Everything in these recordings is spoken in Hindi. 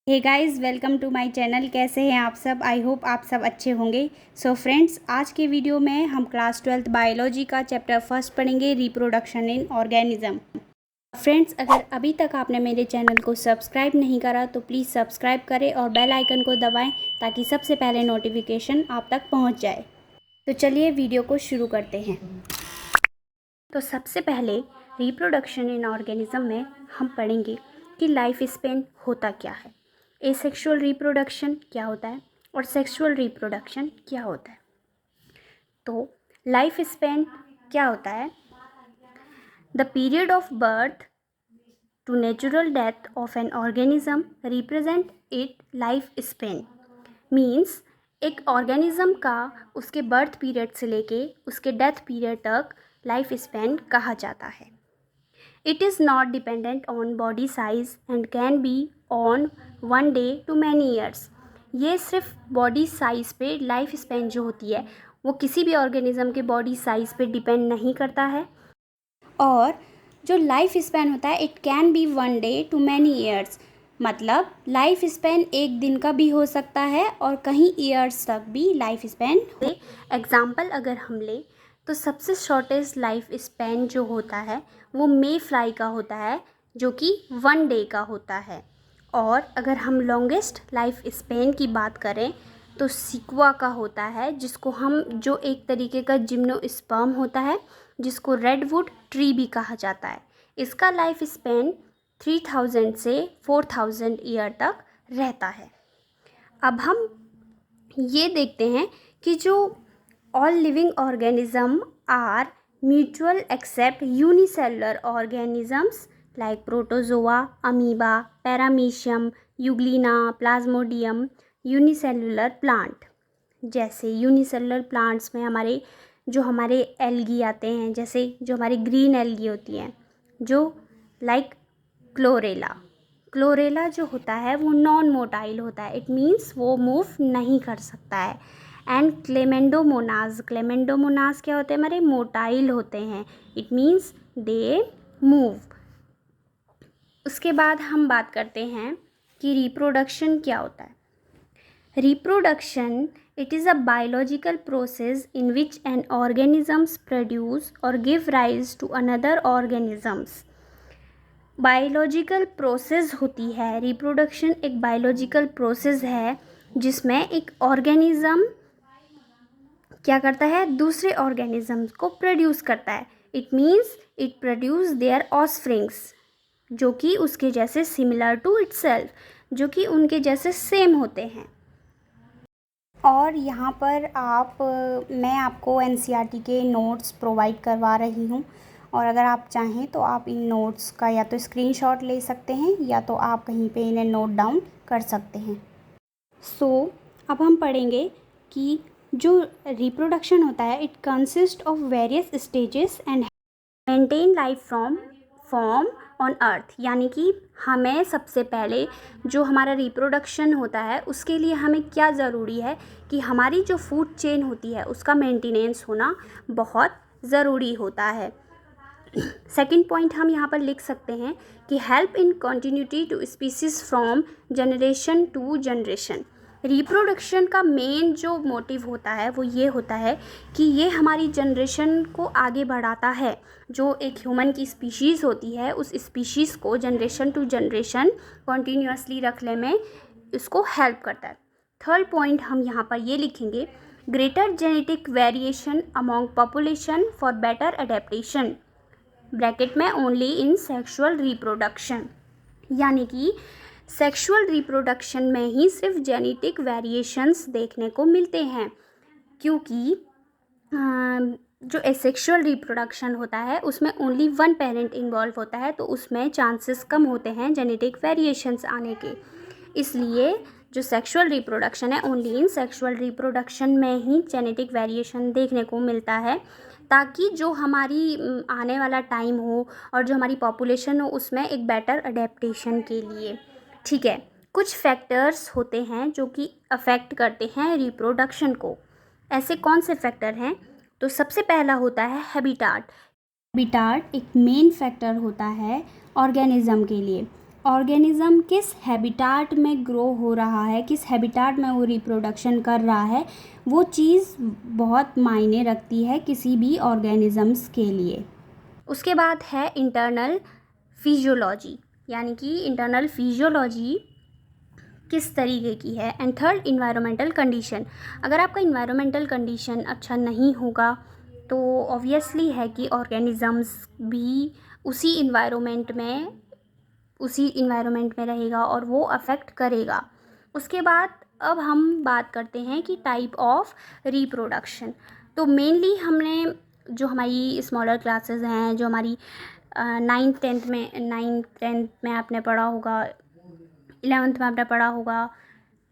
Hey guys, welcome to my channel. कैसे हैं आप सब? आई होप आप सब अच्छे होंगे। सो फ्रेंड्स, आज के वीडियो में हम क्लास 12th बायोलॉजी का चैप्टर फर्स्ट पढ़ेंगे, रिप्रोडक्शन इन ऑर्गेनिज्म। फ्रेंड्स, अगर अभी तक आपने मेरे चैनल को सब्सक्राइब नहीं करा तो प्लीज़ सब्सक्राइब करें और बेल आइकन को दबाएं ताकि सबसे पहले नोटिफिकेशन आप तक पहुँच जाए। तो चलिए वीडियो को शुरू करते हैं। तो सबसे पहले रिप्रोडक्शन इन ऑर्गेनिज्म में हम पढ़ेंगे कि लाइफ स्पेन होता क्या है, एसेक्सुअल रिप्रोडक्शन क्या होता है और सेक्सुअल रिप्रोडक्शन क्या होता है। तो लाइफ स्पेन क्या होता है? The period of birth to natural death of an organism represent it life span. Means एक ऑर्गेनिज्म का उसके बर्थ पीरियड से लेके उसके डेथ पीरियड तक लाइफ स्पेन कहा जाता है। It is not dependent on body size and can be on 1 day to many years। ये सिर्फ बॉडी साइज़ पे लाइफ स्पेन जो होती है वो किसी भी ऑर्गेनिज्म के बॉडी साइज़ पे डिपेंड नहीं करता है। और जो लाइफ स्पेन होता है it can be 1 day to many years, मतलब लाइफ स्पेन एक दिन का भी हो सकता है और कहीं ईयर्स तक भी लाइफ स्पेन। एग्जाम्पल अगर हम ले तो सबसे शॉर्टेस्ट लाइफ स्पेन जो होता है वो मे फ्लाई का होता है जो कि 1 day का होता है। और अगर हम लॉन्गेस्ट लाइफ स्पेन की बात करें तो सिक्वा का होता है, जिसको हम जो एक तरीके का जिम्नोस्पर्म होता है जिसको रेडवुड ट्री भी कहा जाता है। इसका लाइफ स्पेन 3000 से 4000 ईयर तक रहता है। अब हम ये देखते हैं कि जो all living organism are mutual except unicellular organisms like protozoa, amoeba, paramecium, euglena, plasmodium, unicellular plant. जैसे यूनिसेलुलर प्लांट्स में हमारे एल्गी आते हैं, जैसे जो हमारी ग्रीन एल्गी होती हैं जो लाइक क्लोरेला जो होता है वो नॉन मोटाइल होता है, इट मीन्स वो मूव नहीं कर सकता है। एंड क्लेमेंडोमोनाज क्या होते हैं? हमारे मोटाइल होते हैं, इट मीन्स दे मूव। उसके बाद हम बात करते हैं कि रिप्रोडक्शन क्या होता है। Reproduction it is a biological process in which an organisms produce or give rise to another organisms। Biological process होती है रिप्रोडक्शन, एक बायोलॉजिकल प्रोसेस है जिसमें एक ऑर्गेनिज्म क्या करता है? दूसरे ऑर्गेनिजम्स को प्रोड्यूस करता है। It means it produce their offsprings जो कि उसके जैसे सिमिलर टू इटसेल्फ, जो कि उनके जैसे सेम होते हैं। और यहाँ पर मैं आपको एनसीईआरटी के नोट्स प्रोवाइड करवा रही हूँ और अगर आप चाहें तो आप इन नोट्स का या तो स्क्रीनशॉट ले सकते हैं या तो आप कहीं पे इन्हें नोट डाउन कर सकते हैं। अब हम पढ़ेंगे कि जो रिप्रोडक्शन होता है it consist of various stages and maintain life from form on earth. यानी कि हमें सबसे पहले जो हमारा रिप्रोडक्शन होता है उसके लिए हमें क्या ज़रूरी है कि हमारी जो फूड चेन होती है उसका मेंटेनेंस होना बहुत ज़रूरी होता है। सेकंड पॉइंट हम यहाँ पर लिख सकते हैं कि help in continuity to species from generation to generation. Reproduction का मेन जो मोटिव होता है वो ये होता है कि ये हमारी जनरेशन को आगे बढ़ाता है। जो एक ह्यूमन की स्पीशीज़ होती है उस स्पीशीज़ को जनरेशन टू जनरेशन कॉन्टीन्यूसली रखने में इसको हेल्प करता है। थर्ड पॉइंट हम यहाँ पर ये लिखेंगे, greater genetic variation among population for better adaptation, bracket में ओनली इन सेक्सुअल रिप्रोडक्शन। यानी कि सेक्सुअल रिप्रोडक्शन में ही सिर्फ जेनेटिक वेरिएशंस देखने को मिलते हैं, क्योंकि जो एसेक्सुअल रिप्रोडक्शन होता है उसमें ओनली वन पेरेंट इन्वॉल्व होता है, तो उसमें चांसेस कम होते हैं जेनेटिक वेरिएशंस आने के। इसलिए जो सेक्सुअल रिप्रोडक्शन है ओनली इन सेक्सुअल रिप्रोडक्शन में ही जेनेटिक वेरिएशन देखने को मिलता है, ताकि जो हमारी आने वाला टाइम हो और जो हमारी पॉपुलेशन हो उसमें एक बेटर अडेप्टेशन के लिए। ठीक है, कुछ फैक्टर्स होते हैं जो कि अफेक्ट करते हैं रिप्रोडक्शन को। ऐसे कौन से फैक्टर हैं? तो सबसे पहला होता है हैबिटाट। हैबिटाट एक मेन फैक्टर होता है ऑर्गेनिज्म के लिए। ऑर्गेनिज्म किस हैबिटाट में ग्रो हो रहा है, किस हैबिटाट में वो रिप्रोडक्शन कर रहा है, वो चीज़ बहुत मायने रखती है किसी भी ऑर्गेनिजम्स के लिए। उसके बाद है इंटरनल फिजियोलॉजी, यानी कि इंटरनल फिजियोलॉजी किस तरीके की है। And third, environmental condition. अगर आपका इन्वायरमेंटल कंडीशन अच्छा नहीं होगा तो ऑब्वियसली है कि ऑर्गेनिजम्स भी उसी इन्वायरमेंट में रहेगा और वो अफेक्ट करेगा। उसके बाद अब हम बात करते हैं कि टाइप ऑफ रिप्रोडक्शन। तो मेनली हमने जो हमारी स्मॉलर क्लासेस हैं, जो हमारी 9th 10th में आपने पढ़ा होगा, 11th में आपने पढ़ा होगा,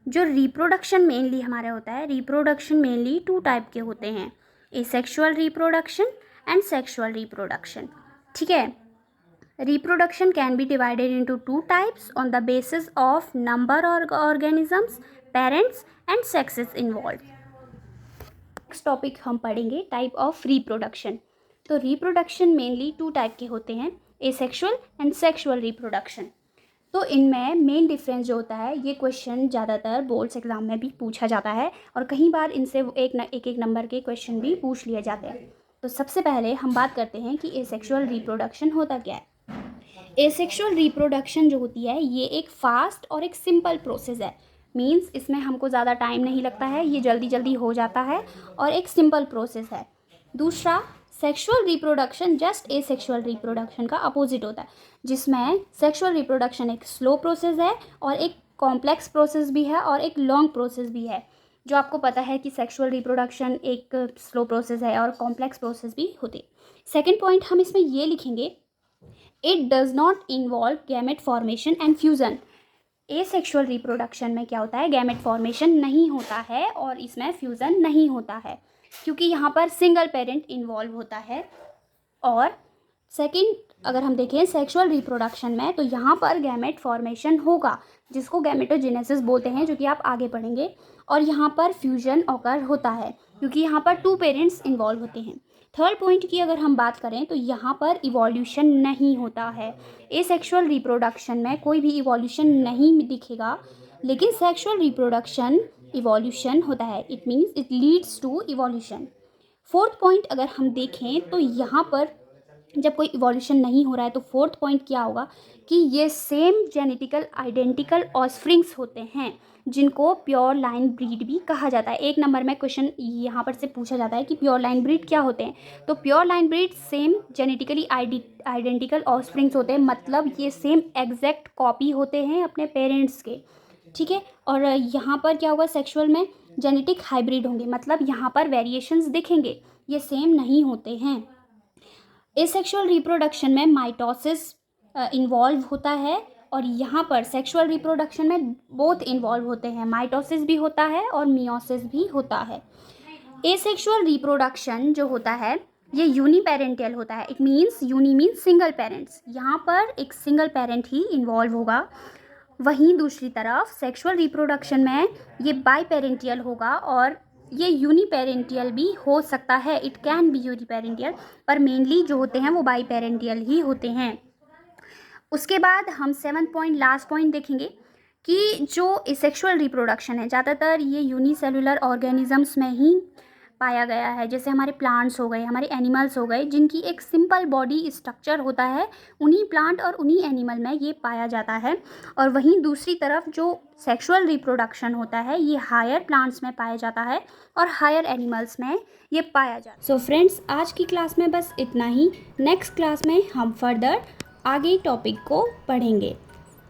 जो रिप्रोडक्शन मेनली हमारे होता है, रिप्रोडक्शन मेनली 2 टाइप के होते हैं, asexual reproduction and sexual reproduction. ठीक है, reproduction can be divided into 2 types on the basis of number of organisms, parents and sexes involved. Next topic हम पढ़ेंगे टाइप ऑफ रिप्रोडक्शन। तो रिप्रोडक्शन मेनली 2 टाइप के होते हैं, एसेक्सुअल एंड सेक्सुअल रिप्रोडक्शन। तो इनमें मेन डिफरेंस जो होता है, ये क्वेश्चन ज़्यादातर बोर्ड्स एग्जाम में भी पूछा जाता है और कई बार इनसे एक नंबर के क्वेश्चन भी पूछ लिए जाते हैं। तो सबसे पहले हम बात करते हैं कि एसेक्सुअल रिप्रोडक्शन होता क्या है। एसेक्सुअल रिप्रोडक्शन जो होती है ये एक फास्ट और एक सिंपल प्रोसेस है। मींस इसमें हमको ज़्यादा टाइम नहीं लगता है, ये जल्दी जल्दी हो जाता है और एक सिंपल प्रोसेस है। दूसरा, sexual reproduction just asexual reproduction का अपोजिट होता है, जिसमें सेक्सुअल रिप्रोडक्शन एक स्लो प्रोसेस है और एक कॉम्प्लेक्स प्रोसेस भी है और एक लॉन्ग प्रोसेस भी है। जो आपको पता है कि सेक्सुअल रिप्रोडक्शन एक स्लो प्रोसेस है और कॉम्प्लेक्स प्रोसेस भी होती है। सेकेंड पॉइंट हम इसमें ये लिखेंगे, it does not involve gamete formation and fusion. Asexual reproduction में क्या होता है, गैमेट फॉर्मेशन नहीं होता है और इसमें फ्यूज़न नहीं होता है, क्योंकि यहाँ पर सिंगल पेरेंट इन्वॉल्व होता है। और सेकंड, अगर हम देखें सेक्सुअल रिप्रोडक्शन में, तो यहाँ पर गैमेट फॉर्मेशन होगा, जिसको गैमेटोजेनेसिस बोलते हैं, जो कि आप आगे पढ़ेंगे। और यहाँ पर फ्यूजन ऑकर होता है, क्योंकि यहाँ पर 2 पेरेंट्स इन्वॉल्व होते हैं। थर्ड पॉइंट की अगर हम बात करें तो यहाँ पर इवोल्यूशन नहीं होता है। एसेक्सुअल रिप्रोडक्शन में कोई भी इवोल्यूशन नहीं दिखेगा, लेकिन सेक्सुअल रिप्रोडक्शन इवोल्यूशन होता है। It means it leads to evolution. Fourth point अगर हम देखें तो यहाँ पर जब कोई इवोल्यूशन नहीं हो रहा है तो फोर्थ पॉइंट क्या होगा कि ये सेम जेनेटिकल आइडेंटिकल ऑफस्प्रिंग्स होते हैं, जिनको प्योर लाइन ब्रीड भी कहा जाता है। 1 नंबर में क्वेश्चन यहाँ पर से पूछा जाता है कि प्योर लाइन ब्रीड क्या होते हैं। तो pure line breed same genetically identical offsprings होते हैं, मतलब ये सेम एग्जैक्ट कॉपी होते हैं अपने पेरेंट्स के। ठीक है, और यहाँ पर क्या होगा, सेक्सुअल में जेनेटिक हाइब्रिड होंगे, मतलब यहाँ पर वेरिएशंस दिखेंगे, ये सेम नहीं होते हैं। एसेक्सुअल रिप्रोडक्शन में माइटोसिस इन्वॉल्व होता है और यहाँ पर सेक्सुअल रिप्रोडक्शन में बोथ इन्वॉल्व होते हैं, माइटोसिस भी होता है और मियोसिस भी होता है। एसेक्सुअल रिप्रोडक्शन जो होता है ये यूनिपेरेंटियल होता है। It means uni means single parents, यहाँ पर एक सिंगल पेरेंट ही इन्वॉल्व होगा। वहीं दूसरी तरफ सेक्सुअल रिप्रोडक्शन में ये बाईपेरेंटियल होगा और ये यूनिपेरेंटियल भी हो सकता है, इट कैन बी यूनिपेरेंटियल, पर मेनली जो होते हैं वो बाईपेरेंटियल ही होते हैं। उसके बाद हम 7th पॉइंट, लास्ट पॉइंट देखेंगे कि जो एसेक्सुअल रिप्रोडक्शन है ज़्यादातर ये यूनिसेलुलर ऑर्गेनिजम्स में ही पाया गया है, जैसे हमारे प्लांट्स हो गए, हमारे एनिमल्स हो गए, जिनकी एक सिंपल बॉडी स्ट्रक्चर होता है, उन्हीं प्लांट और उन्हीं एनिमल में ये पाया जाता है। और वहीं दूसरी तरफ जो सेक्सुअल रिप्रोडक्शन होता है ये हायर प्लांट्स में पाया जाता है और हायर एनिमल्स में ये पाया जाता है। सो फ्रेंड्स, आज की क्लास में बस इतना ही। नेक्स्ट क्लास में हम फर्दर आगे टॉपिक को पढ़ेंगे।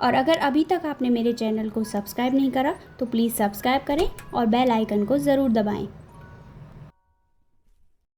और अगर अभी तक आपने मेरे चैनल को सब्सक्राइब नहीं करा तो प्लीज़ सब्सक्राइब करें और बेल आइकन को ज़रूर दबाएं।